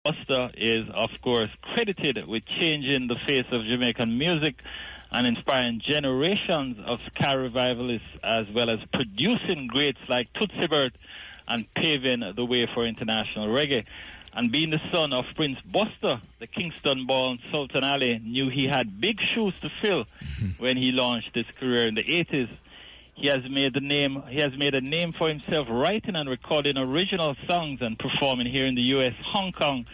Buster is, of course, credited with changing the face of Jamaican music and inspiring generations of ska revivalists, as well as producing greats like Tootsie Bert and paving the way for international reggae. And being the son of Prince Buster, the Kingston-born Sultan Ali knew he had big shoes to fill when he launched his career in the 80s. He has made a name for himself writing and recording original songs and performing here in the US, Hong Kong,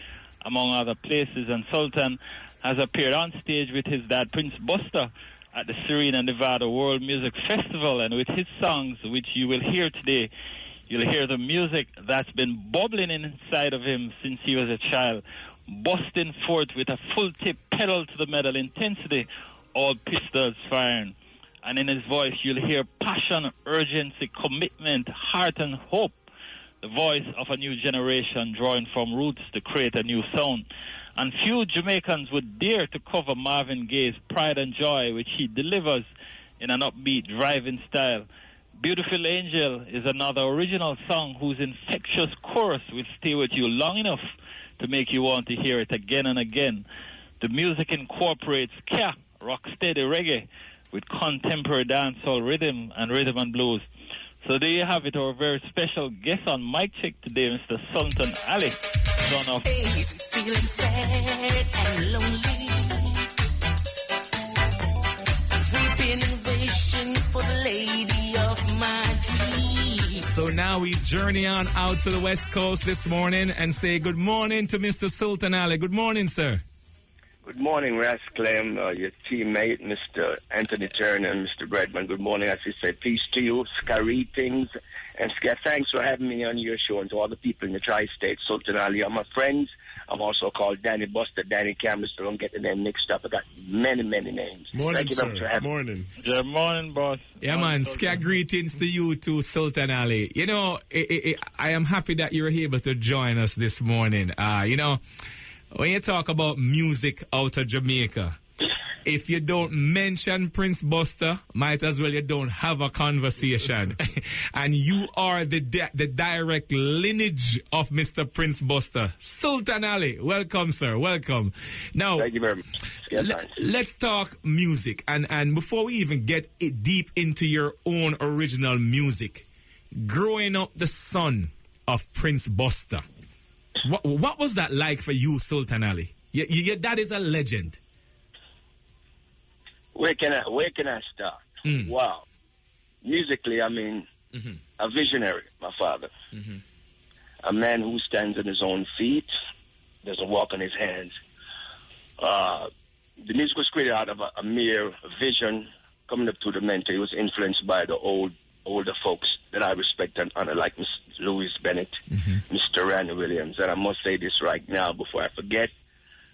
among other places. And Sultan has appeared on stage with his dad, Prince Buster, at the Serena, Nevada World Music Festival. And with his songs, which you will hear today, you'll hear the music that's been bubbling inside of him since he was a child, busting forth with a full-tip pedal to the metal intensity, all pistols firing. And in his voice, you'll hear passion, urgency, commitment, heart, and hope. The voice of a new generation drawing from roots to create a new sound. And few Jamaicans would dare to cover Marvin Gaye's Pride and Joy, which he delivers in an upbeat, driving style. Beautiful Angel is another original song whose infectious chorus will stay with you long enough to make you want to hear it again and again. The music incorporates ska, rocksteady reggae, with contemporary dancehall rhythm and blues. So there you have it, our very special guest on Mic Check today, Mr. Sultan Ali, son of... He's feeling sad and lonely. Weeping and wishing for the lady of my dreams. So now we journey on out to the West Coast this morning and say good morning to Mr. Sultan Ali. Good morning, sir. Good morning, Ras Clem, your teammate, Mr. Anthony Turner and Mr. Breadman. Good morning. As you say, peace to you, scary things, and thanks for having me on your show, and to all the people in the tri-state. Sultan Ali are my friends. I'm also called Danny Buster, Danny Cameron, so don't get the name mixed up. I got many, many names. Morning, sir. Morning. Good morning, boss. Yeah, man. Ska greetings to you too, Sultan Ali. You know, I am happy that you're able to join us this morning. You know, when you talk about music out of Jamaica, if you don't mention Prince Buster, might as well you don't have a conversation. And you are the direct lineage of Mr. Prince Buster. Sultan Ali, welcome, sir. Welcome. Now, thank you very much. Let's talk music. And before we even get deep into your own original music, growing up the son of Prince Buster, what was that like for you, Sultan Ali? Your dad is a legend. Where can I start? Wow. Musically, I mean, a visionary, my father. A man who stands on his own feet, doesn't walk on his hands. The music was created out of a mere vision coming up to the mentor. He was influenced by the older folks that I respect and honor, like Mr. Louis Bennett, Mr. Randy Williams. And I must say this right now before I forget.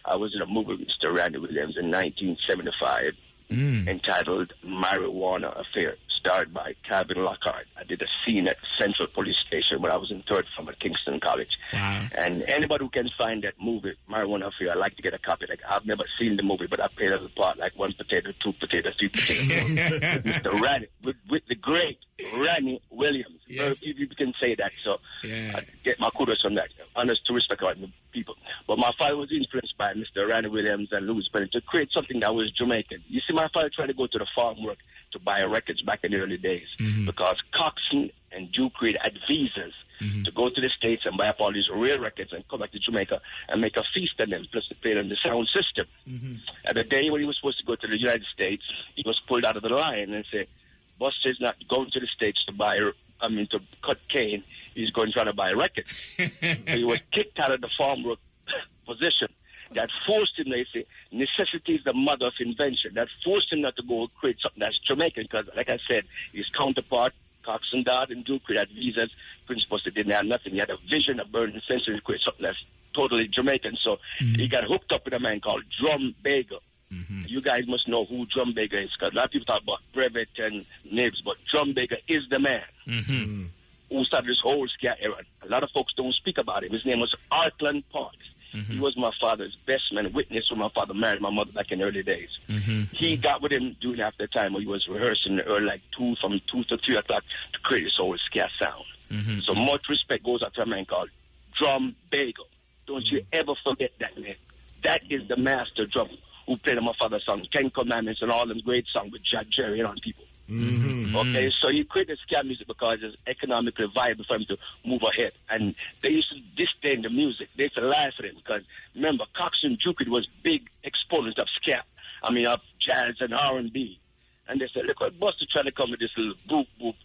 I was in a movie with Mr. Randy Williams in 1975 entitled Marijuana Affair, starred by Calvin Lockhart. I did a scene at Central Police Station when I was in third form at Kingston College. Wow. And anybody who can find that movie, Marijuana Affair, I'd like to get a copy. Like, I've never seen the movie, but I played as a part, like 1 potato, 2 potatoes, 3 potatoes. with Mr. Randy, with the great Randy Williams. Yes. If you can say that, so I get my kudos on that. Honest to respect all the people. But my father was influenced by Mr. Randy Williams and Louis Bennett to create something that was Jamaican. You see, my father tried to go to the farm work to buy records back in the early days because Coxsone and Duke Reid had visas to go to the States and buy up all these rare records and come back to Jamaica and make a feast on them, plus to play on the sound system. At the day when he was supposed to go to the United States, he was pulled out of the line and said, Buster's not going to the States to to cut cane. He's going to try to buy records. So he was kicked out of the farm work position. That forced him, they say, necessity is the mother of invention. That forced him not to go create something that's Jamaican because, like I said, his counterpart, Coxsone Dodd and Duke Reid had visas. Prince Buster didn't have nothing. He had a vision, a burning sense to create something that's totally Jamaican. So he got hooked up with a man called Drum Bagel. You guys must know who Drum Bagel is because a lot of people talk about Brevet and Nibs, but Drum Bagel is the man who started this whole ska era. A lot of folks don't speak about him. His name was Artland Parks. He was my father's best man, witness when my father married my mother back in the early days. He got with him during half the time when he was rehearsing early, like 2 to 3 o'clock to create his whole ska sound. So much respect goes out to a man called Drum Bagel. Don't you ever forget that, man. That is the master drum who played on my father's song, 10 Commandments and all them great songs with Jack Jerry and all the people. Okay, so he created ska music because it's economically viable for him to move ahead. And they used to disdain the music. They used to laugh at him because, remember, Cox and Duke was big exponents of ska. I mean, of jazz and R&B. And they said, look what Buster trying to come with this little boop boop.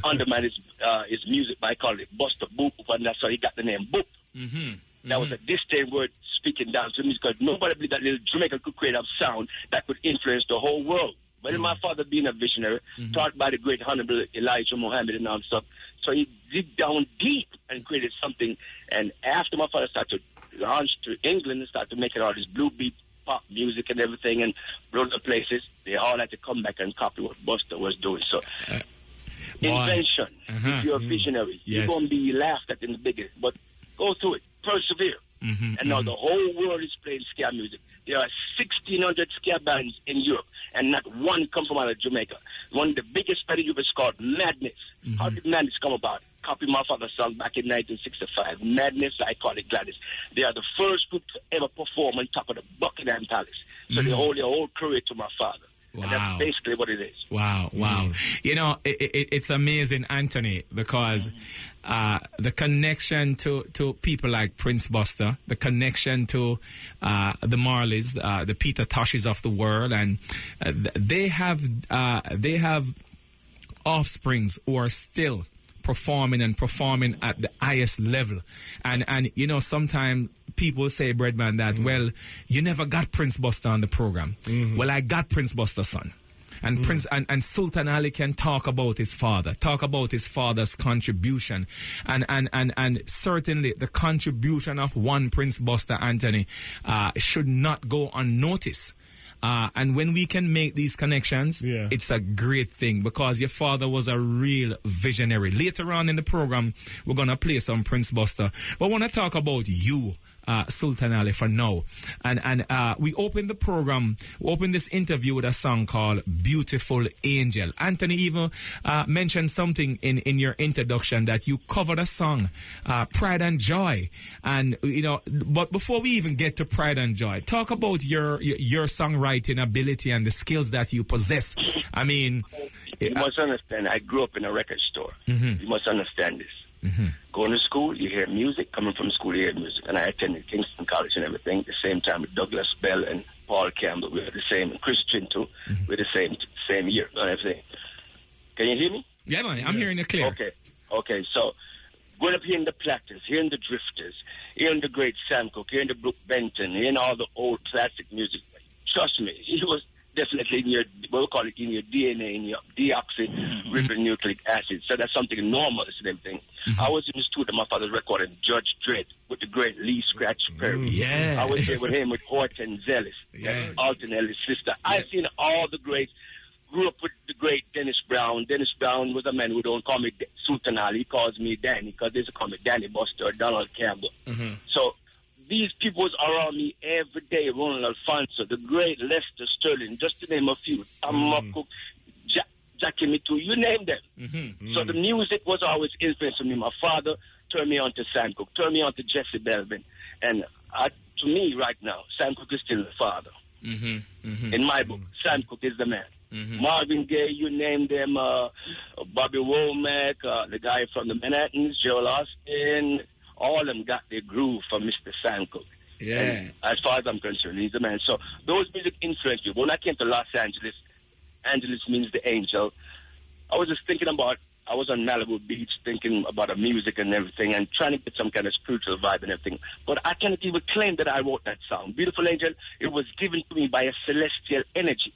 Undermine his music by calling it Buster Boop, and that's how he got the name Boop. That was a disdain word speaking down to me because nobody believed that little Jamaica could create a sound that could influence the whole world. But my father being a visionary, taught by the great Honorable Elijah Muhammad and all stuff, so he dig down deep and created something. And after my father started to launch to England and started making all this blue beat pop music and everything and go to places, they all had to come back and copy what Buster was doing. So invention, if you're a visionary, you're going to be laughed at in the beginning, but go through it, persevere. And now the whole world is playing ska music. There are 1,600 ska bands in Europe, and not one come from out of Jamaica. One of the biggest band in Europe is called Madness. How did Madness come about? Copy my father's song back in 1965. Madness, I call it Gladys. They are the first group to ever perform on top of the Buckingham Palace. So they hold their whole career to my father. Wow. And that's basically what it is. Wow. You know, it's amazing, Anthony, because the connection to people like Prince Buster, the connection to the Marleys, the Peter Toshes of the world, and they have offsprings who are still performing at the highest level. And you know, sometimes people say, Breadman, that, well, you never got Prince Buster on the program. Well, I got Prince Buster's son. And Prince and Sultan Ali can talk about his father's contribution. And certainly the contribution of one Prince Buster, Anthony, should not go unnoticed. And when we can make these connections, it's a great thing because your father was a real visionary. Later on in the program, we're going to play some Prince Buster. But I want to talk about you, Sultan Ali, for now. And we opened this interview with a song called Beautiful Angel. Anthony even mentioned something in your introduction that you covered a song, Pride and Joy. And, you know, but before we even get to Pride and Joy, talk about your songwriting ability and the skills that you possess. I mean... You must understand, I grew up in a record store. You must understand this. Going to school, you hear music. Coming from school, you hear music. And I attended Kingston College and everything. At the same time with Douglas Bell and Paul Campbell. We were the same. And Christian, too. We're the same year and everything. Can you hear me? Yeah, man. I'm hearing it clear. Okay. So, going up hearing the Platters, hearing the Drifters, hearing the great Sam Cooke, hearing the Brooke Benton, hearing all the old classic music. Trust me, it was definitely in your, what we call it, in your DNA, in your deoxyribonucleic acid. So that's something normal and everything. I was in the studio, my father's recording Judge Dredd with the great Lee Scratch Perry. I was there with him with Horton Zellis, Alton Ellis' sister. I've seen all the greats. Grew up with the great Dennis Brown. Dennis Brown was a man who don't call me Sultan Ali. He calls me Danny because they used to call me Danny Buster or Donald Campbell. So these people was around me every day. Ronald Alfonso, the great Lester Sterling, just to name a few. Tom Cook, Jackie Mitu, you name them. So the music was always influencing me. My father turned me on to Sam Cooke, turned me on to Jesse Belvin. And to me right now, Sam Cooke is still the father. In my book, Sam Cooke is the man. Marvin Gaye, you name them, Bobby Womack, the guy from the Manhattans, Joel Austin, all of them got their groove from Mr. Sam Cooke. And as far as I'm concerned, he's the man. So those music influenced me. When I came to Los Angeles, Angeles means the angel. I was just thinking about, I was on Malibu Beach thinking about the music and everything and trying to get some kind of spiritual vibe and everything. But I cannot even claim that I wrote that song. Beautiful Angel, it was given to me by a celestial energy.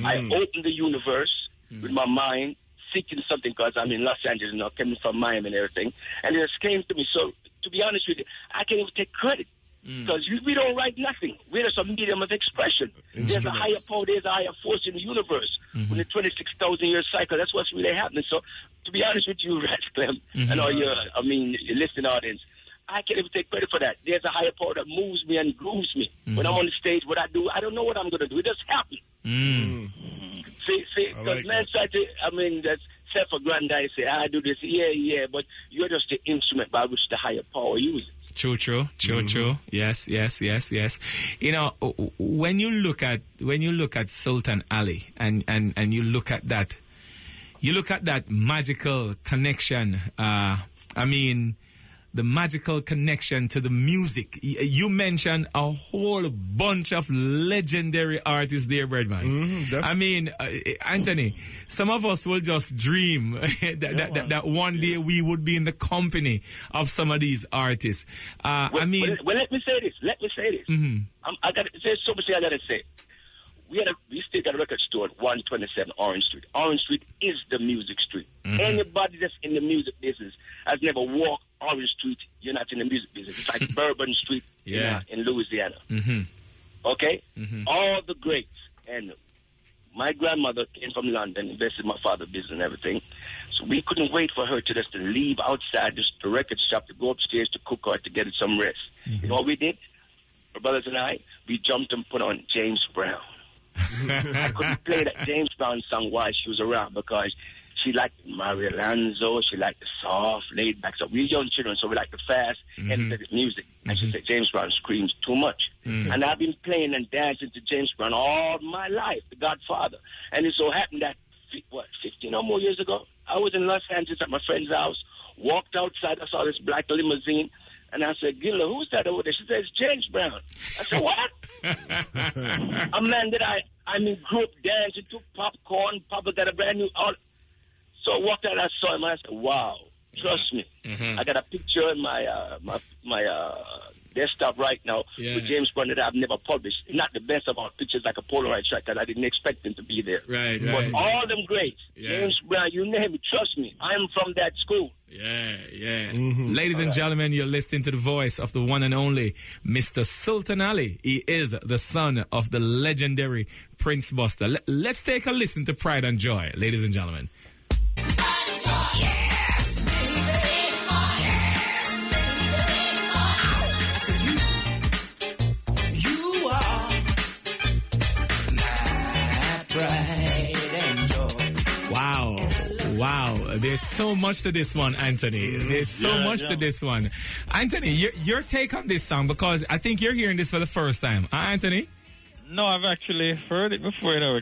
I opened the universe with my mind, seeking something because I'm in Los Angeles now, coming from Miami and everything. And it just came to me. So, to be honest with you, I can't even take credit. Because we don't write nothing. We're just a medium of expression. There's a higher power, there's a higher force in the universe. In the 26,000-year cycle, that's what's really happening. So, to be honest with you, Ratcliffe, and all your listening audience, I can't even take credit for that. There's a higher power that moves me and grooves me. When I'm on the stage, what I do, I don't know what I'm going to do. It just happens. See, because man try to, that's self-aggrandized, say, I do this, but you're just the instrument by which the higher power uses. True. Yes. You know, when you look at Sultan Ali and you look at that magical connection. I mean, the magical connection to the music. You mentioned a whole bunch of legendary artists there, Breadman. I mean, Anthony, some of us will just dream that one day we would be in the company of some of these artists. Well, let me say this. Mm-hmm. I got to say something. I got to say. We still got a record store at 127 Orange Street. Orange Street is the music street. Mm-hmm. Anybody that's in the music business has never walked Orange Street. You're not in the music business. It's like Bourbon Street in Louisiana. Mm-hmm. Okay? Mm-hmm. All the greats. And my grandmother came from London, invested in my father's business and everything. So we couldn't wait for her to just to leave outside the record shop to go upstairs to cook or to get some rest. Mm-hmm. You know what we did? My brothers and I, we jumped and put on James Brown. I couldn't play that James Brown song while she was around because she liked Mario Lanzo, she liked the soft, laid back. So we're young children, so we like the fast, energetic music. And she said James Brown screams too much. And I've been playing and dancing to James Brown all my life, the Godfather. And it so happened that, 15 or more years ago, I was in Los Angeles at my friend's house, walked outside, I saw this black limousine. And I said, Gilla, who's that over there? She says, James Brown. I said, what? A man that I'm in group dancing to popcorn. Papa got a brand new out. So I walked out, I saw him, and I said, wow, trust me. I got a picture in my desktop right now with James Brown that I've never published. Not the best of our pictures, like a Polaroid shot, because I didn't expect him to be there. Right. But all them greats, James Brown, you name it, trust me, I'm from that school. Yeah. Ladies and gentlemen, you're listening to the voice of the one and only Mr. Sultan Ali. He is the son of the legendary Prince Buster. Let's take a listen to Pride and Joy, ladies and gentlemen. Yes, baby. You are my pride and joy. Wow. There's so much to this one, Anthony. There's so much to this one. Anthony, your take on this song, because I think you're hearing this for the first time. Anthony? No, I've actually heard it before. I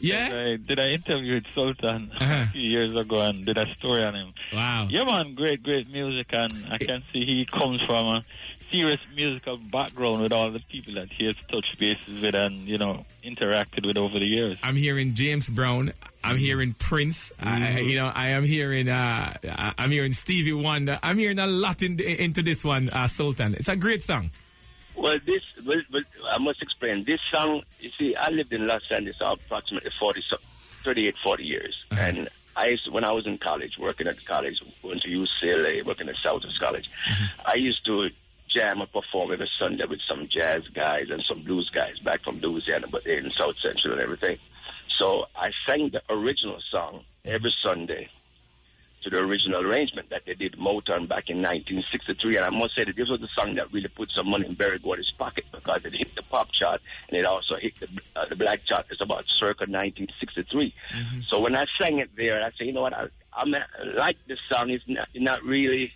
did an interview with Sultan a few years ago and did a story on him. Wow. Yeah, man, great music. And I can see he comes from a serious musical background with all the people that he has touched bases with and, interacted with over the years. I'm hearing James Brown. I'm hearing Prince. I'm hearing Stevie Wonder. I'm hearing a lot into this one, Sultan. It's a great song. Well, I must explain. This song, you see, I lived in Los Angeles approximately 38, 40 years. And when I was in college, working at college, going to UCLA, working at Southern College, I used to jam and perform every Sunday with some jazz guys and some blues guys back from Louisiana, but they're in South Central and everything. So I sang the original song every Sunday to the original arrangement that they did Motown back in 1963. And I must say that this was the song that really put some money in Barry Gordy's pocket because it hit the pop chart and it also hit the black chart. It's about circa 1963. So when I sang it there, I said, you know what, I like this song. It's not really...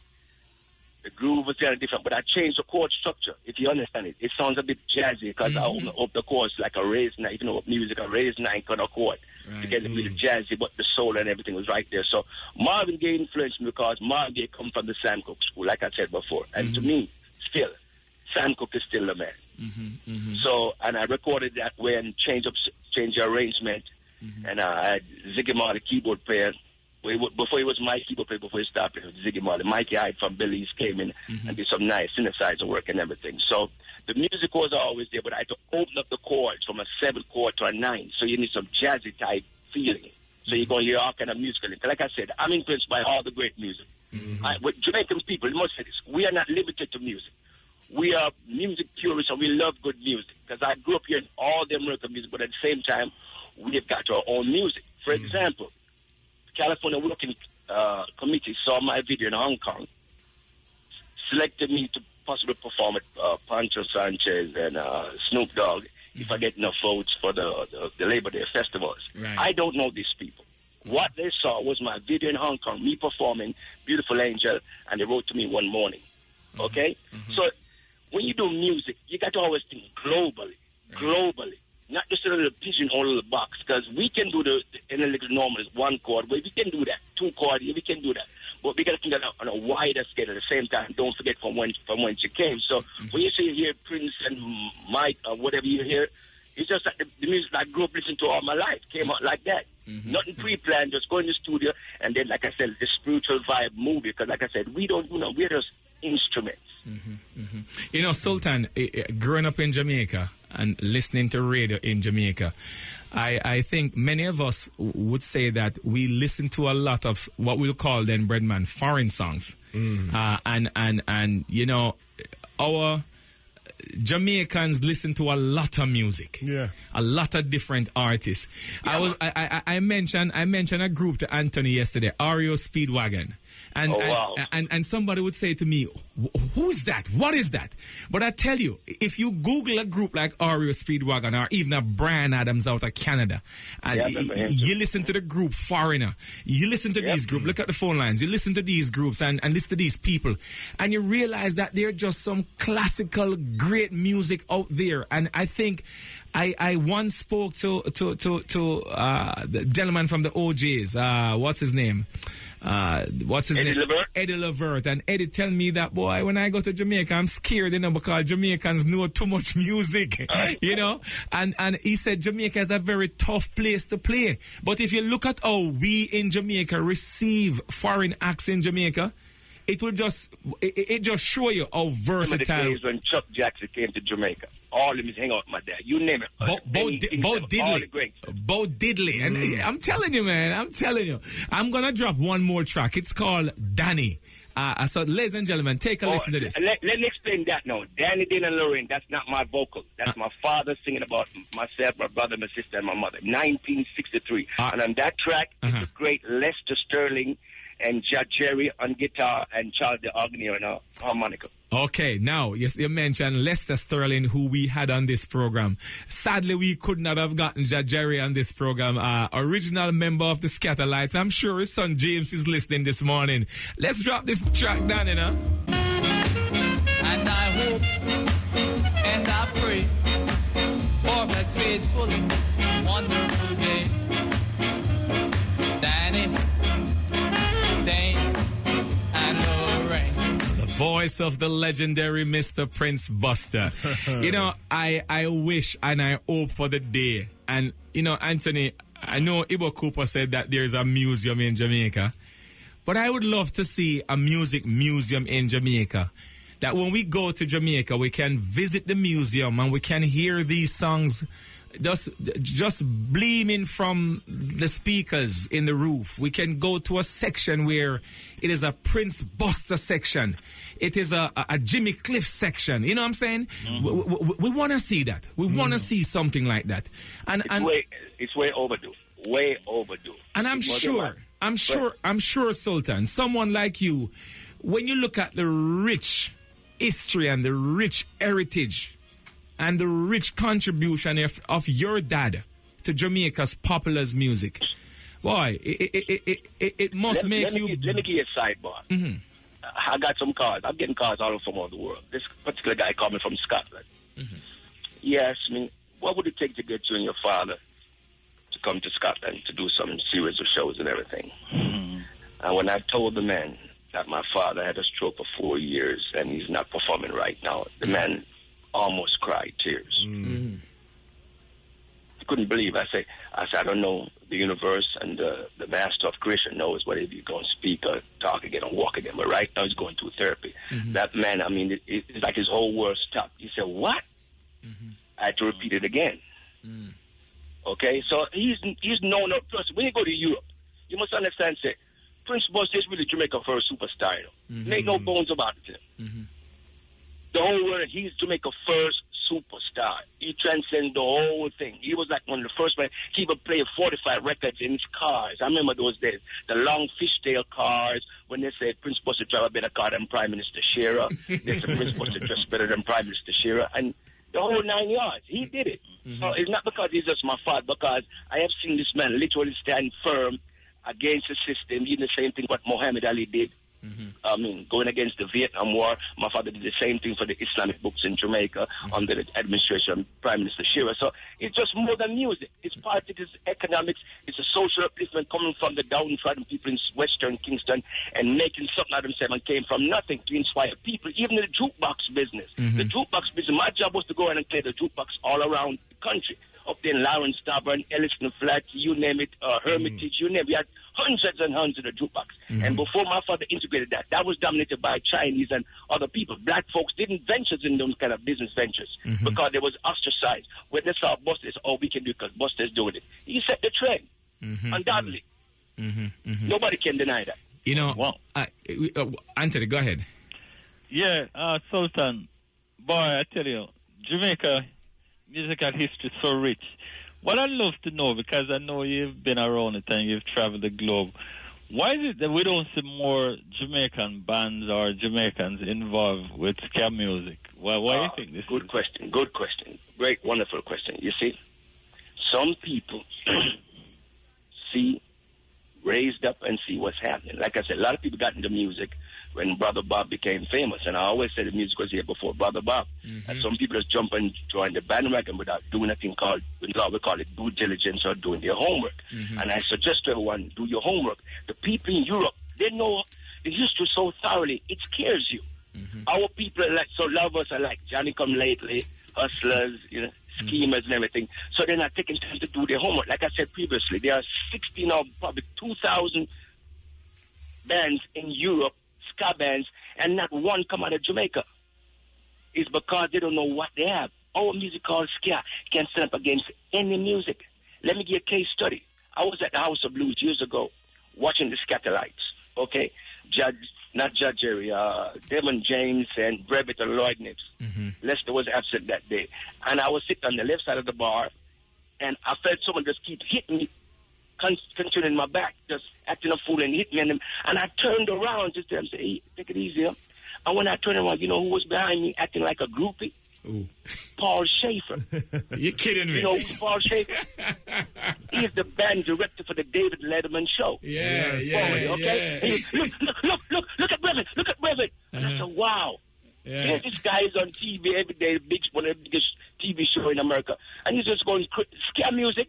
The groove was kind of different, but I changed the chord structure, if you understand it. It sounds a bit jazzy because I opened up the chords like a raised nine, music, a raised nine kind of chord to get it really jazzy, but the soul and everything was right there. So Marvin Gaye influenced me because Marvin Gaye come from the Sam Cooke school, like I said before. And to me, still, Sam Cooke is still the man. So, and I recorded that way and changed the arrangement. And I had Ziggy Marley, keyboard player. Before he was my keyboard player, before he started with Ziggy Marley, Mikey Hyde from Belize came in and did some nice synthesizer work and everything. So the music was always there, but I had to open up the chords from a 7 chord to a 9. So you need some jazzy type feeling. So you're going to hear all kind of musical. Like I said, I'm influenced by all the great music. With Jamaican people, you must say this, we are not limited to music. We are music purists and we love good music. Because I grew up hearing all the American music, but at the same time, we've got our own music. For example, California Working Committee saw my video in Hong Kong, selected me to possibly perform at Pancho Sanchez and Snoop Dogg if I get enough votes for the Labor Day festivals. I don't know these people. What they saw was my video in Hong Kong, me performing Beautiful Angel, and they wrote to me one morning. Okay? So when you do music, you got to always think globally. Not just a little pigeonhole little box, because we can do the analytics normal is one chord, but we can do that. 2 chord, we can do that. But we got to think on a wider scale at the same time. Don't forget from whence you came. So when you say you hear Prince and Mike or whatever you hear, it's just like the music I grew up listening to all my life came out like that. Nothing pre-planned, just go in the studio, and then, like I said, the spiritual vibe movie. Because, like I said, we don't do no, we're just instruments. You know, Sultan, growing up in Jamaica and listening to radio in Jamaica, I think many of us would say that we listen to a lot of what we'll call then, Breadman, foreign songs. And you know, our Jamaicans listen to a lot of music. Yeah. A lot of different artists. Yeah. I mentioned a group to Anthony yesterday, R.I.P. Speedwagon. And somebody would say to me, who's that? What is that? But I tell you, if you Google a group like R.I.P. Speedwagon or even a Brian Adams out of Canada, and you listen to the group Foreigner, you listen to these groups, look at the phone lines, you listen to these groups and listen to these people, and you realize that they're just some classical, great music out there. And I think I once spoke to the gentleman from the OJs, what's his name? Eddie Levert. And Eddie tell me that, boy, when I go to Jamaica, I'm scared, you know, because Jamaicans know too much music, you know. And he said Jamaica is a very tough place to play. But if you look at how we in Jamaica receive foreign acts in Jamaica, it will just show you how versatile. Some of the days when Chuck Jackson came to Jamaica, all of them is hang out with my dad. You name it. Bo Diddley. And I'm telling you, man, I'm going to drop one more track. It's called Danny. So, ladies and gentlemen, take a listen to this. Let me explain that now. Danny, Dean, and Lorraine, that's not my vocal. That's my father singing about myself, my brother, my sister, and my mother. 1963. And on that track, it's a great Lester Sterling and Jerry on guitar and Charles de Agnew on harmonica. Okay, now, yes, you mentioned Lester Sterling, who we had on this program. Sadly, we could not have gotten Jerry on this program. Original member of the Scatterlights. I'm sure his son James is listening this morning. Let's drop this track down, you know. And I hope and I pray for a grateful, wonderful day. Danny, Dane, and Lorraine. The voice of the legendary Mr. Prince Buster. You know, I wish and I hope for the day. And, you know, Anthony, I know Ibo Cooper said that there's a museum in Jamaica. But I would love to see a music museum in Jamaica. That when we go to Jamaica, we can visit the museum and we can hear these songs just gleaming from the speakers in the roof. We can go to a section where it is a Prince Buster section. It is a Jimmy Cliff section. You know what I'm saying? We want to see that. We want to see something like that. And it's way overdue. Way overdue. And I'm sure, Sultan, someone like you, when you look at the rich history and the rich heritage and the rich contribution of your dad to Jamaica's popular music, boy, it must make you... Let me give you a sidebar. I got some calls. I'm getting calls all over from all the world. This particular guy coming from Scotland. He asked me, what would it take to get you and your father to come to Scotland to do some series of shows and everything? And when I told the man that my father had a stroke for 4 years and he's not performing right now, the man almost cried tears. I couldn't believe. I said, I don't know. The universe and the master of creation knows whether you're going to speak or talk again or walk again. But right now he's going through therapy. That man, I mean, it's like his whole world stopped. He said, what? I had to repeat it again. Okay, so he's known up. Plus, when you go to Europe, you must understand, say, Prince Buster is really Jamaica's first superstar. Make no bones about it. The whole world, he's Jamaica's first superstar. He transcended the whole thing. He was like one of the first men. He would play 45 records in his cars. I remember those days. The long fishtail cars, when they said Prince Buster drive a better car than Prime Minister Shearer. They said Prince Buster dress better than Prime Minister Shearer. And the whole 9 yards. He did it. So it's not because he's just my father, because I have seen this man literally stand firm against the system, doing the same thing what Muhammad Ali did I mean, going against the Vietnam War. My father did the same thing for the Islamic books in Jamaica under the administration of Prime Minister Shearer. So it's just more than music. It's politics, it's economics, it's a social upliftment coming from the downtrodden people in Western Kingston and making something out of themselves and came from nothing to inspire people, even in the jukebox business. The jukebox business, my job was to go in and play the jukebox all around the country. Up there in Lawrence, Tavern, Elliston Flat, you name it, Hermitage, you name it. We had hundreds and hundreds of jukebox. And before my father integrated that, that was dominated by Chinese and other people. Black folks didn't venture in those kind of business ventures because they was ostracized. When they saw Buster, they said, oh, we can do it because Buster's doing it. He set the trend, undoubtedly. Nobody can deny that. You know, Anthony, go ahead. Yeah, Sultan, boy, I tell you, Jamaica musical history is so rich. What I'd love to know, because I know you've been around it and you've traveled the globe, why is it that we don't see more Jamaican bands or Jamaicans involved with ska music? Why do you think this Good question. Great, wonderful question. You see, some people see, raised up and see what's happening. Like I said, a lot of people got into music when Brother Bob became famous, and I always said the music was here before Brother Bob. And some people just jump and join the bandwagon without doing a thing called, we call it due diligence or doing their homework. And I suggest to everyone, do your homework. The people in Europe, they know the history so thoroughly, it scares you. Our people are like, so lovers are like Johnny Come Lately, hustlers, you know, schemers and everything. So they're not taking time to do their homework. Like I said previously, there are 16 or probably 2,000 bands in Europe, ska bands, and not one come out of Jamaica. It's because they don't know what they have. Our music called ska can stand up against any music. Let me give you a case study. I was at the House of Blues years ago watching the Scatterlights, okay? Not Judge Jerry, Devon James and Breadman and Lloyd Nibs. Lester was absent that day. And I was sitting on the left side of the bar, and I felt someone just keep hitting me, continuing my back, just acting a fool and hit me. And I turned around just to say, hey, take it easy. And when I turned around, you know who was behind me acting like a groupie? Ooh. Paul Schaefer. You're kidding me. You know who's Paul Schaefer? He's the band director for the David Letterman show. Yeah. Okay? Look at Breadman. Look at Breadman. And I said, wow. Yeah. This guy is on TV every day, one of the biggest TV show in America. And he's just going, ska music,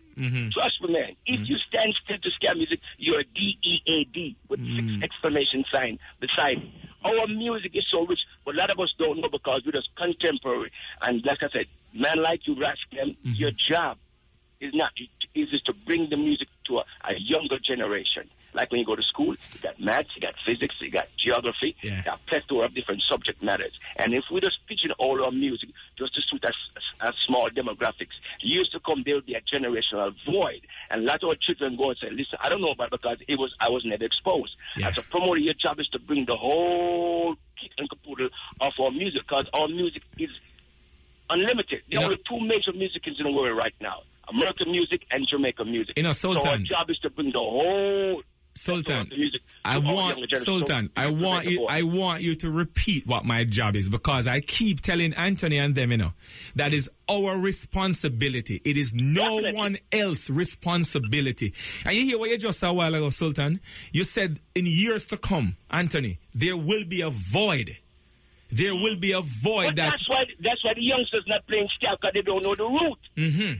trust me, man. If you stand still to ska music, you're a DEAD with 6 exclamation sign beside it. Our music is so rich, but a lot of us don't know because we're just contemporary. And like I said, man like you, Rascal, your job is just to bring the music to a younger generation. Like when you go to school, you got maths, you got physics, you got geography, you got a plethora of different subject matters. And if we just pitching all our music just to suit as small demographics, years to come, there will be a generational void. And a lot of our children go and say, listen, I don't know about it because I was never exposed. As a promoter, your job is to bring the whole kit and caboodle of our music because our music is unlimited. There are only 2 major musicians in the world right now. American music and Jamaican music. You know, Sultan. So our job is to bring the whole Sultan, music I want you to repeat what my job is because I keep telling Anthony and them, you know, that is our responsibility. It is no one else's responsibility. And you hear what you just said a while ago, Sultan? You said in years to come, Anthony, there will be a void. There will be a void. That's why the youngsters not playing ska because they don't know the root.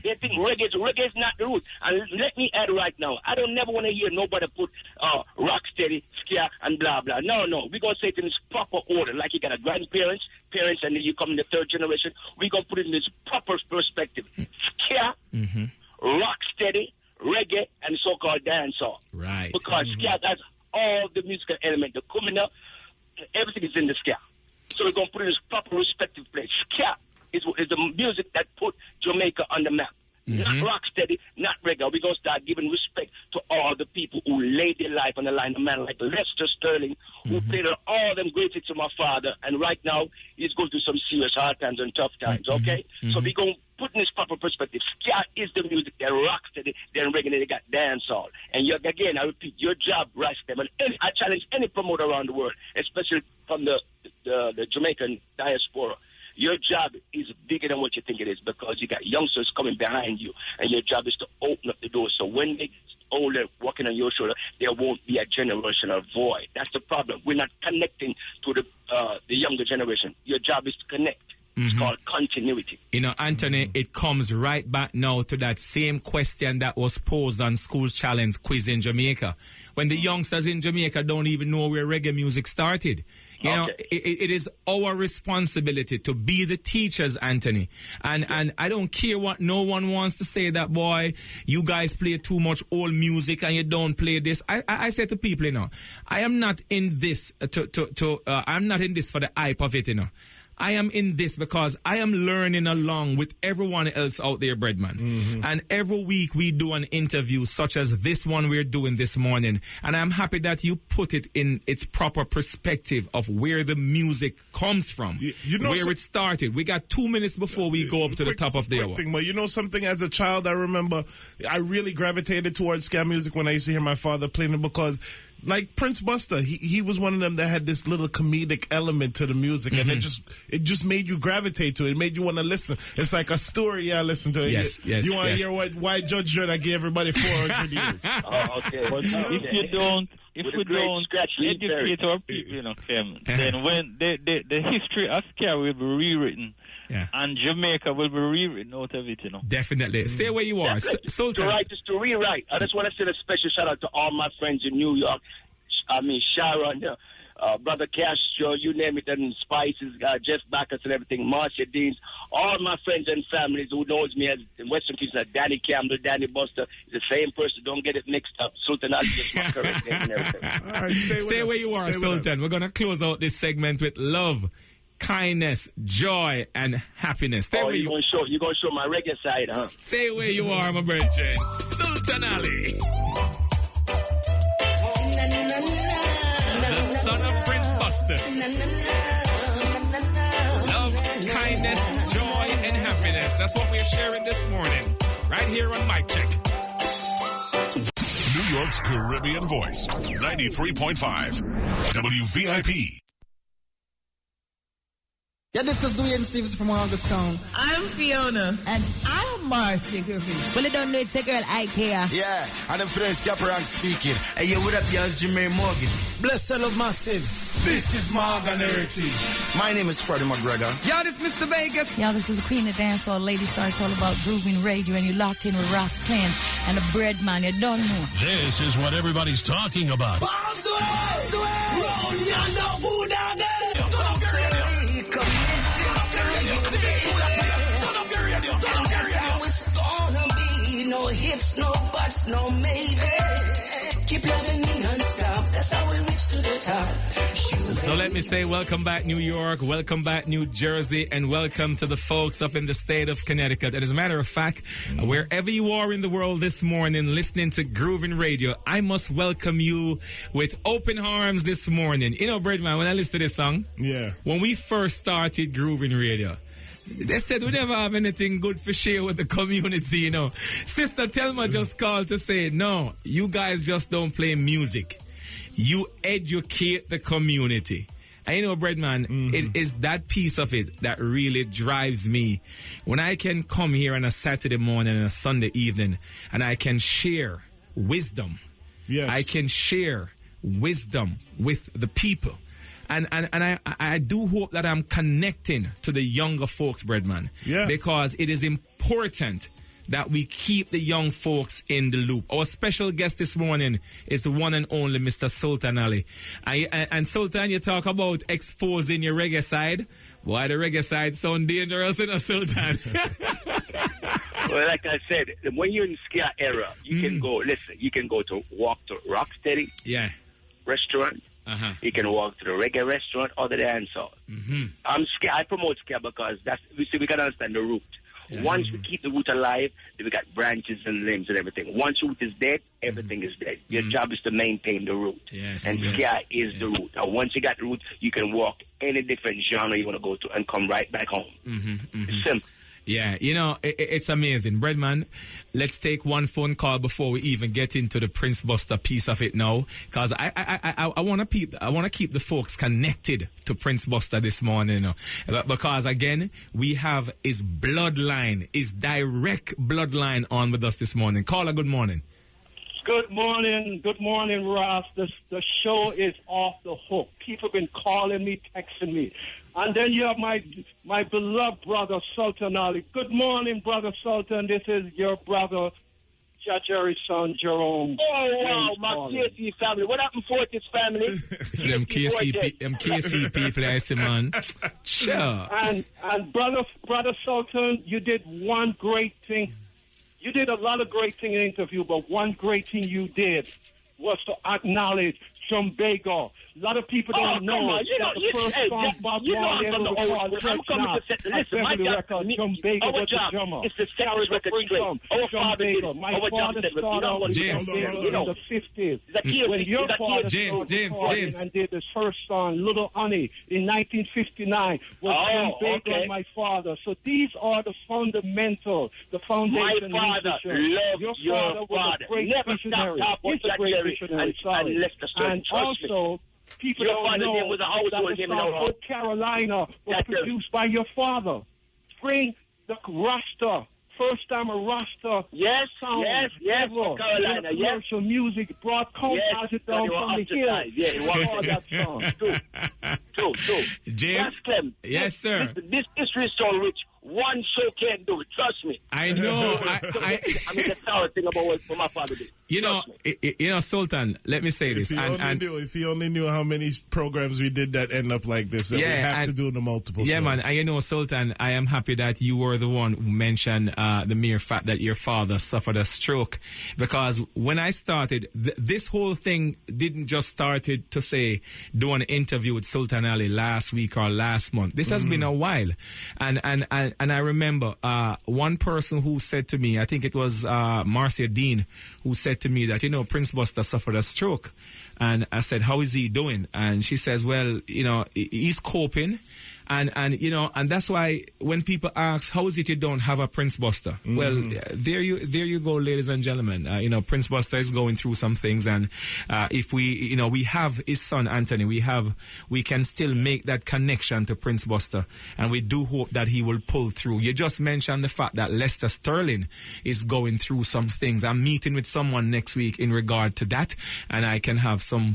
They think reggae is not the root. And let me add right now, I don't never want to hear nobody put rock steady, ska, and blah blah. No, we're gonna say it in its proper order. Like you got a grandparents, parents, and then you come in the 3rd generation. We're gonna put it in its proper perspective. Ska, rock steady, reggae, and so-called dancehall. Right. Because ska has all the musical element, the kumina, everything is in the ska. So we're going to put it in its proper respective place. Ska is the music that put Jamaica on the map. Not rocksteady, not reggae. We're going to start giving respect to all the people who laid their life on the line. A man like Lester Sterling, who played on all them great hits of my father, and right now he's going through some serious hard times and tough times, okay? So we're going to put in its proper perspective. Ska is the music that rocksteady, then reggae, they got dancehall. And again, I repeat, your job, Rastem, and I challenge any promoter around the world, especially from the Jamaican diaspora. Your job is bigger than what you think it is because you got youngsters coming behind you, and your job is to open up the door. So when they get older, walking on your shoulder, there won't be a generational void. That's the problem. We're not connecting to the younger generation. Your job is to connect. It's called continuity. You know, Anthony, it comes right back now to that same question that was posed on School Challenge quiz in Jamaica. When the youngsters in Jamaica don't even know where reggae music started. You know, it is our responsibility to be the teachers, Anthony. And I don't care what no one wants to say that, boy, you guys play too much old music and you don't play this. I say to people, you know, I am not in this I'm not in this for the hype of it, you know. I am in this because I am learning along with everyone else out there, Breadman. And every week we do an interview such as this one we're doing this morning. And I'm happy that you put it in its proper perspective of where the music comes from, you know, where it started. We got 2 minutes before we go up to the top of the hour. But you know something, as a child, I remember I really gravitated towards ska music when I used to hear my father playing it because, like Prince Buster, he was one of them that had this little comedic element to the music, and it just made you gravitate to it. It made you want to listen. It's like a story. I listen to it. Yes. You want to hear why Judge Dredd I gave everybody 400 years? Okay. If we don't educate our people, you know, then when the history of ska will be rewritten. Yeah. And Jamaica will be rewritten out of it, you know. Definitely. Stay where you are. Sultan. To write is to rewrite. I just want to send a special shout out to all my friends in New York. I mean, Sharon, Brother Castro, you name it, and Spices, Jeff Backus and everything, Marcia Deans, all my friends and families who knows me as in Western Houston, Danny Campbell, Danny Buster, is the same person. Don't get it mixed up. Sultan Ali is my correct name and everything. All right, stay where you are, Sultan. We're going to close out this segment with love, kindness, joy, and happiness. You're going to show my reggae side, huh? Stay where you are, my brethren. Sultan Ali. The son of Prince Buster. Love, kindness, joy, and happiness. That's what we're sharing this morning. Right here on Mic Check. New York's Caribbean Voice. 93.5. WVIP. Yeah, this is Dwayne Stevens from Augustown. I'm Fiona. And I'm Marcia Griffiths. Well, you don't know it's a girl, Ikea. Yeah, and I'm Florence Caparang speaking. Hey, yo, what up, y'all? It's Jermaine Morgan. Bless and love massive. This is Morgan Heritage. My name is Freddie McGregor. Y'all, this is Mr. Vegas. Y'all, this is the Queen of Dancehall, Lady Star. It's all about Groovin Radio, and you're locked in with Ross Clan and the Breadman. You don't know. This is what everybody's talking about. No ifs, no buts, no maybe. Keep loving me non-stop. That's how we reach to the top. So let me say welcome back, New York. Welcome back, New Jersey. And welcome to the folks up in the state of Connecticut. And as a matter of fact, wherever you are in the world this morning listening to Groovin Radio, I must welcome you with open arms this morning. You know, Breadman, when I listen to this song, when we first started Groovin Radio, they said we never have anything good for share with the community, you know. Sister Thelma just called to say, no, you guys just don't play music. You educate the community. And you know, Breadman, it is that piece of it that really drives me. When I can come here on a Saturday morning and a Sunday evening and I can share wisdom. Yes. I can share wisdom with the people. And I do hope that I'm connecting to the younger folks, Breadman. Yeah. Because it is important that we keep the young folks in the loop. Our special guest this morning is the one and only Mr. Sultan Ali. And Sultan, you talk about exposing your reggae side. Why the reggae side sound dangerous, Sultan? Well, like I said, when you're in ska era, you can go, listen, you can go to walk to Rocksteady restaurant. You can walk to the reggae restaurant or the dance hall. I promote ska because we can understand the root. Once we keep the root alive, then we got branches and limbs and everything. Once root is dead, everything is dead. Your job is to maintain the root. And ska is the root. And once you got the root, you can walk any different genre you want to go to and come right back home. It's simple. Yeah, you know, it's amazing. Breadman, let's take one phone call before we even get into the Prince Buster piece of it now. Because I want to keep the folks connected to Prince Buster this morning. You know? Because, again, we have his bloodline, his direct bloodline on with us this morning. Caller, good morning. Good morning, Ross. The show is off the hook. People have been calling me, texting me. And then you have my beloved brother, Sultan Ali. Good morning, brother Sultan. This is your brother, Jerry's son, Jerome. Oh, wow, my KC family. What happened for this family? See them KC people, I say, man. Sure. And brother Sultan, you did one great thing. You did a lot of great things in the interview, but one great thing you did was to acknowledge Jumbago. A lot of people don't know that the first song Bob Marley ever recorded. I'm coming to set the listen. My job, our job is to set this record straight. Our father did it. My father started out in the 50s. When your father and did his first song, Little Honey, in 1959, was Jumbago and my father. So these are the fundamentals, the foundation. My father loved your father. Never stopped talking about Jerry and Lester. And also, people don't know was a household that South Carolina was produced by your father. Bring the Rasta. First time a Rasta sound ever Carolina, commercial music brought composite down from the hill. Yeah, it was that song. True. James? Yes, sir. This history is so rich. One show can't do it. Trust me. I know. I mean, the sour thing about what my father did. You know, Sultan, let me say this. If you only knew how many programs we did that end up like this, that we have to do the multiple shows. Man. And you know, Sultan, I am happy that you were the one who mentioned the mere fact that your father suffered a stroke. Because when I started, this whole thing didn't just started to say, do an interview with Sultan Ali last week or last month. This has been a while. And I remember one person who said to me, I think it was Marcia Dean, who said to me that, Prince Buster suffered a stroke. And I said, how is he doing? And she says, well, he's coping. And that's why when people ask, how is it you don't have a Prince Buster? Well, there you go, ladies and gentlemen. Prince Buster is going through some things, and if we have his son Anthony, we can still make that connection to Prince Buster, and we do hope that he will pull through. You just mentioned the fact that Lester Sterling is going through some things. I'm meeting with someone next week in regard to that, and I can have some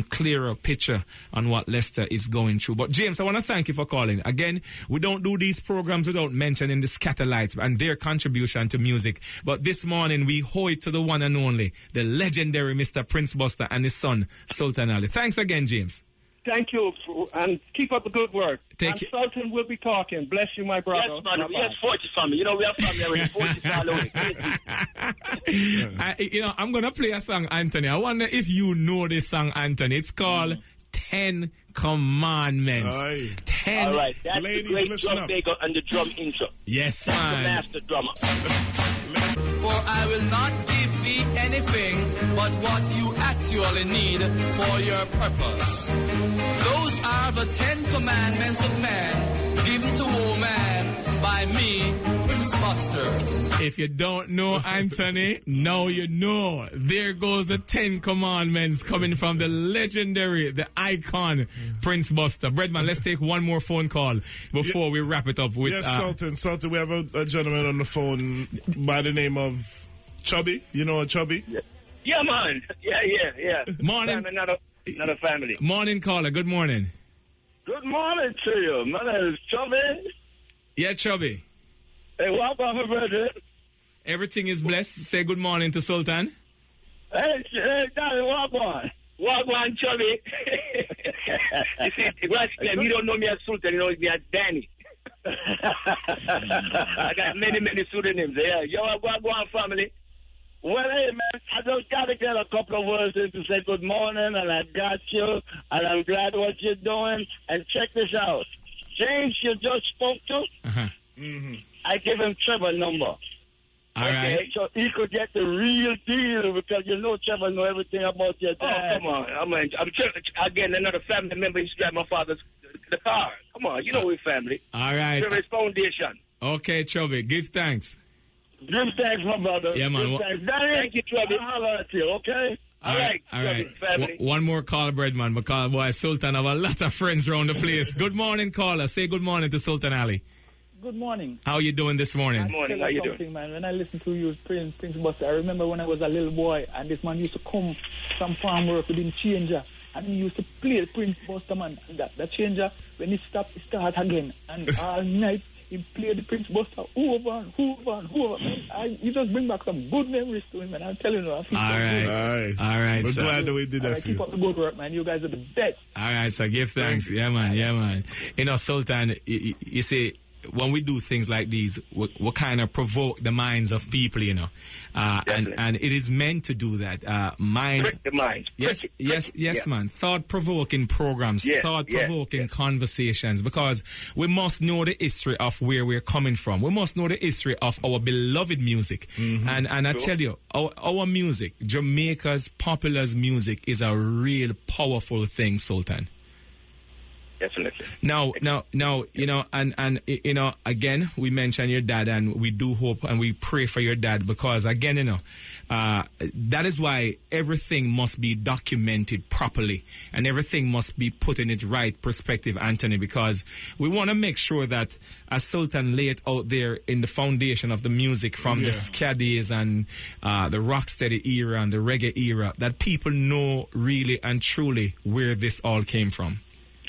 clearer picture on what Lester is going through. But James, I want to thank you for calling. Again, we don't do these programs without mentioning the Scatterlights and their contribution to music. But this morning, we owe it to the one and only, the legendary Mr. Prince Buster and his son, Sultan Ali. Thanks again, James. Thank you, and keep up the good work. Sultan will be talking. Bless you, my brother. Yes, man. We have 40 family. We have family already. 40 I'm going to play a song, Anthony. I wonder if you know this song, Anthony. It's called 10 Commandments. 10. All right, that's the great drum maker and the drum intro. Yes, man. The master drummer. For I will not give thee anything but what you actually need for your purpose. Those are the 10 commandments of man, given to woman by me, Prince Buster. If you don't know Anthony, now you know. There goes the 10 commandments coming from the legendary, the icon, Prince Buster. Breadman, let's take one more phone call before we wrap it up with... Yes, Sultan, we have a gentleman on the phone by the name of Chubby. You know Chubby? Yeah, man. Yeah. Morning. Another family. Morning, caller. Good morning. Good morning to you. My name is Chubby. Yeah, Chubby. Hey, what about my brother? Everything is blessed. Say good morning to Sultan. Hey, Daddy, what on? What on, Chubby? You see, you don't know me as Sultan, you know me as Danny. I got many pseudonyms. Yeah, yo, what on, family? Well, hey, man, I just got to get a couple of words in to say good morning, and I got you, and I'm glad what you're doing. And check this out. James, you just spoke to, I give him Trevor number. All right. So he could get the real deal because Trevor know everything about your dad. Oh, come on. I'm again, another family member used to drive my father's the car. Come on, we're family. All right. Trevor's foundation. Okay, Chubby, give thanks. Give thanks, my brother. Yeah, man. Thank you, Trevor. I'll holler at you, okay? All right. One more call, Breadman, because Sultan have a lot of friends around the place. Good morning, caller. Say good morning to Sultan Ali. Good morning. How are you doing this morning? Good morning. How you doing? Man. When I listen to you, Prince Buster, I remember when I was a little boy, and this man used to come from farm work with him changer, and he used to play the Prince Buster, man. And that changer, when he stopped, he start again, and all night he played the Prince Buster over and over and over. You just bring back some good memories to him, man. I'm telling you, I feel all right. We're glad that we did that for you. Keep up the good work, man. You guys are the best. All right, so give thanks. Yeah, man. You know, Sultan, you see, when we do things like these, we kind of provoke the minds of people, you know, and it is meant to do that. Prick the minds. Yes, man. Thought-provoking programs, thought-provoking conversations, because we must know the history of where we're coming from. We must know the history of our beloved music, and I tell you, our music, Jamaica's popular music, is a real powerful thing, Sultan. Definitely. Now, you know, and you know, again, we mentioned your dad, and we do hope and we pray for your dad, because again, you know, that is why everything must be documented properly, and everything must be put in its right perspective, Anthony, because we want to make sure that, as Sultan laid out there in the foundation of the music from the ska days and the rocksteady era and the reggae era, that people know really and truly where this all came from.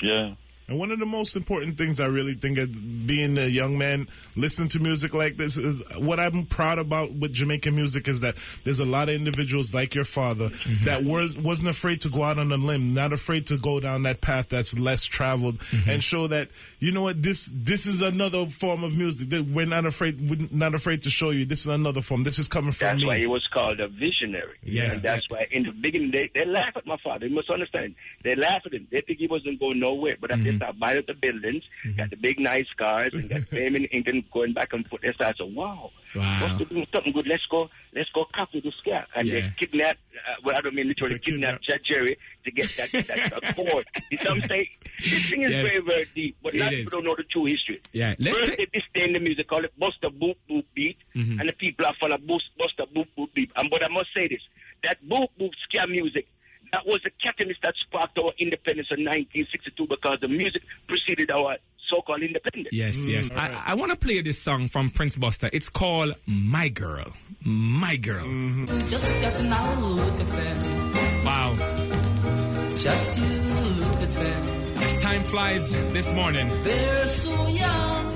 Yeah. And one of the most important things I really think of being a young man, listening to music like this, is what I'm proud about with Jamaican music is that there's a lot of individuals like your father that wasn't afraid to go out on a limb, not afraid to go down that path that's less traveled, and show that, you know what, this is another form of music that we're not afraid to show you. This is another form. This is coming from me. That's why he was called a visionary. Yes. And that's why in the beginning they laugh at my father. You must understand. They laugh at him. They think he wasn't going nowhere. But after they start buying up the buildings, got the big nice cars, and got fame in England, going back and forth, they start saying, wow. What's doing something good? Let's go copy the scare. And they kidnap, well, I don't mean literally kidnap Jerry to get that chord. You know what I'm saying? This thing is very, very deep, but a lot of people don't know the true history. Yeah. First, they disdain the music, call it Buster Boop Boop Beat, and the people are full of Buster Boop Boop Beat. But I must say this, that Boop Boop scare music, that was the catalyst that sparked our independence in 1962, because the music preceded our so-called independence. Yes. I want to play this song from Prince Buster. It's called My Girl. My Girl. Just got to now look at them. Wow. Just you look at them. As time flies this morning. They're so young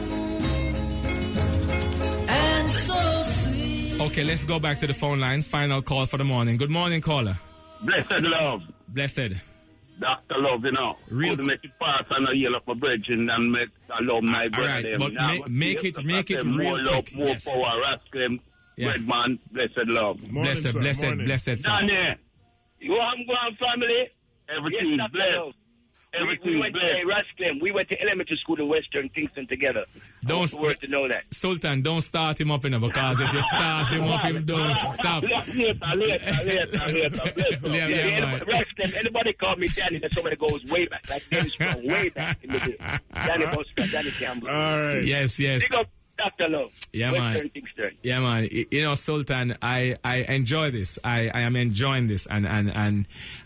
and so sweet. Okay, let's go back to the phone lines. Final call for the morning. Good morning, caller. Blessed love. Blessed. Dr. Love, you know. Real to make it pass and I yell up my brethren and make I love my brother. But make it real more love, quick. more power, rascal, Breadman, blessed love. Blessed. Danny, you want going family? Everything's blessed. We went to elementary school in Western Kingston together. Don't to know that. Sultan, don't start him up, because if you start him up, him don't stop. Anybody call me Danny, that somebody goes way back. Like Dennis from way back in the day. Danny Campbell. All right. Yes. Pick up Dr. Love. Yeah, man. Yeah, man. You know, Sultan, I enjoy this. I am enjoying this, and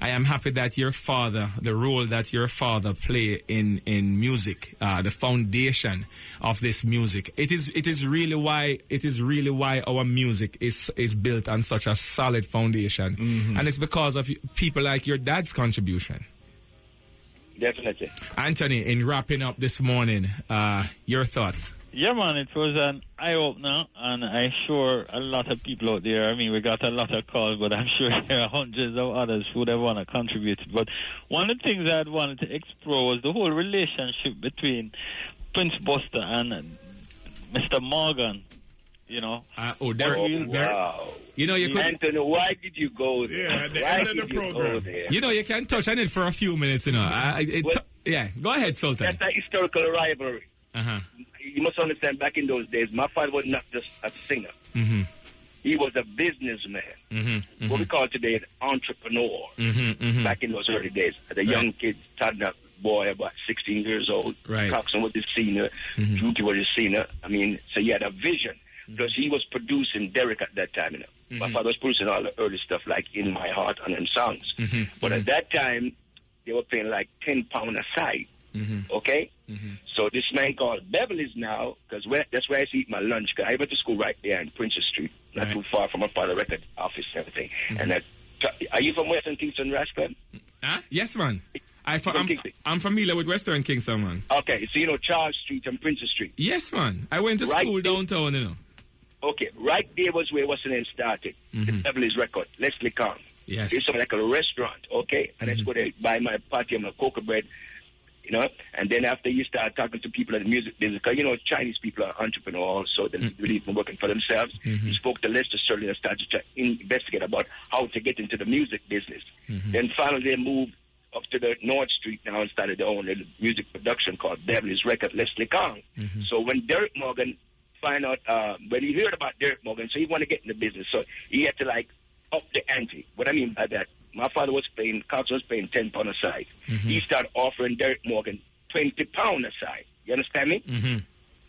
I am happy that your father, the role that your father play in music, the foundation of this music. It is really why our music is built on such a solid foundation, and it's because of people like your dad's contribution. Definitely. Anthony, in wrapping up this morning, your thoughts? Yeah, man, it was an eye-opener, and I'm sure a lot of people out there, I mean, we got a lot of calls, but I'm sure there are hundreds of others who would have want to contribute. But one of the things I had wanted to explore was the whole relationship between Prince Buster and Mr. Morgan, you know. Wow. You know, you could... Anthony, why did you go there? Yeah, at the end of the program. You know, you can touch on it for a few minutes, you know. Go ahead, Sultan. That's a historical rivalry. Uh-huh. You must understand, back in those days, my father was not just a singer. He was a businessman. What we call today an entrepreneur. Back in those early days. As a young kid, starting up boy, about 16 years old. Coxon was his senior. Druki was his senior. I mean, so he had a vision. Because he was producing Derek at that time, you know. My father was producing all the early stuff like In My Heart and them songs. But at that time, they were paying like £10 a side Okay? So this man called Beverly's now, because that's where I used to eat my lunch, because I went to school right there in Princess Street, not too far from my father's record office and everything. And are you from Western Kingston, Rascal? Yes, man. I'm familiar with Western Kingston, man. Okay, so you know Charles Street and Princess Street? Yes, man. I went to school downtown, you know. Okay, right there was where what's the name started. The Beverly's record, Leslie Kong. Yes. It's something like a restaurant, okay? And let's go there, buy my party and my cocoa bread, you know? And then after you start talking to people in the music business, because, you know, Chinese people are entrepreneurs, so they believe in working for themselves. You spoke to Lester Sterling and started to investigate about how to get into the music business. Then finally they moved up to the North Street now and started their own little music production called Beverly's Record, Leslie Kong. So when Derek Morgan find out, when he heard about Derek Morgan, so he wanted to get in the business, so he had to, like, up the ante. What I mean by that, my father was paying, Carlson was paying £10 a side. He started offering Derek Morgan £20 a side. You understand me?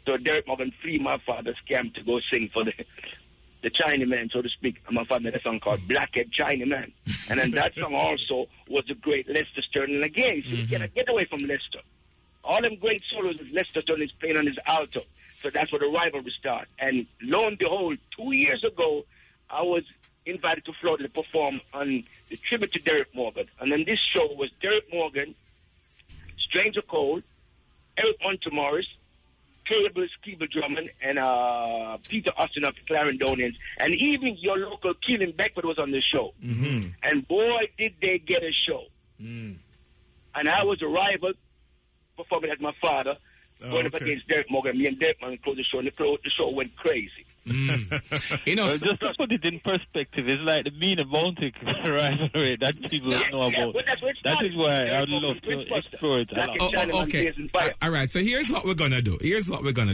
So Derek Morgan freed my father's camp to go sing for the Chinaman, so to speak. And my father made a song called Blackhead Chinaman. And then that song also was the great Lester Sterling again. So you gotta get away from Lester. All them great solos is Lester Sterling is playing on his alto. So that's where the rivalry started. And lo and behold, 2 years ago, I was invited to Florida to perform on the tribute to Derek Morgan. And then this show was Derek Morgan, Stranger Cole, Eric Montemorris, Terrible Skeeble Drummond, and Peter Austin of the Clarendonians. And even your local Keelan Beckford was on the show. And boy, did they get a show. And I was a rival performing as my father, going up against Derek Morgan. Me and Derek Morgan closed the show, and the show went crazy. You know, just to put it in perspective, it's like the Mean Bounty rivalry that people don't know about. That is why I would love to explore it a lot. Okay. All right. So here's what we're gonna do.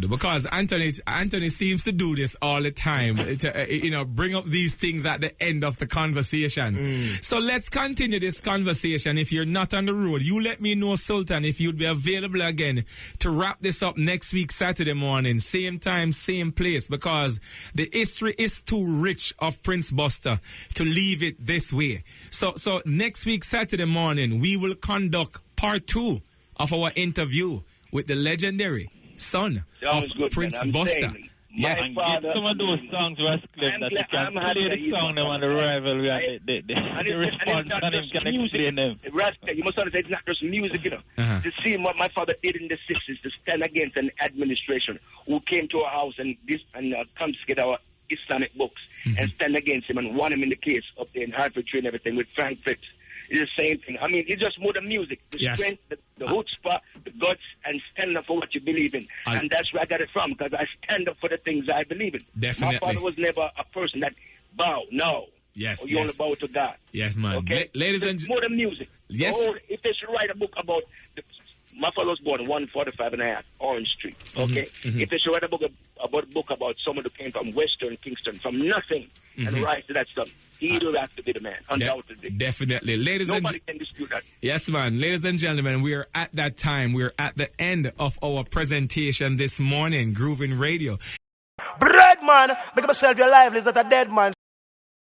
Because Anthony seems to do this all the time. To, bring up these things at the end of the conversation. So let's continue this conversation. If you're not on the road, you let me know, Sultan, if you'd be available again to wrap this up next week, Saturday morning, same time, same place, because the history is too rich of Prince Buster to leave it this way. So next week, Saturday morning, we will conduct part 2 of our interview with the legendary son of Prince Buster. And get some of those songs, Rascliffe, that you can play the song them on the rivalry and the response and him can explain them. Rascal, you must understand, it's not just music, To see what my father did in the 60s, to stand against an administration who came to our house and confiscate our Islamic books and stand against him and won him in the case up there in Hartford Tree and everything with Frank Fitz. It's the same thing. I mean, it's just more than music. The strength, the chutzpah, the guts, and stand up for what you believe in. And that's where I got it from, because I stand up for the things I believe in. Definitely. My father was never a person that bow, no. Yes, or you only bow to God. Yes, man. Okay? Ladies and gentlemen. More than music. Yes. If they should write a book about... my father was born 145 and a half, Orange Street, okay? If they should write a book about someone who came from Western Kingston, from nothing, and rise to that stuff, he'll have to be the man, undoubtedly. Definitely. Nobody can dispute that. Yes, man. Ladies and gentlemen, we are at that time. We're at the end of our presentation this morning, Groovin Radio. Breadman, make myself your lively, is not a dead man.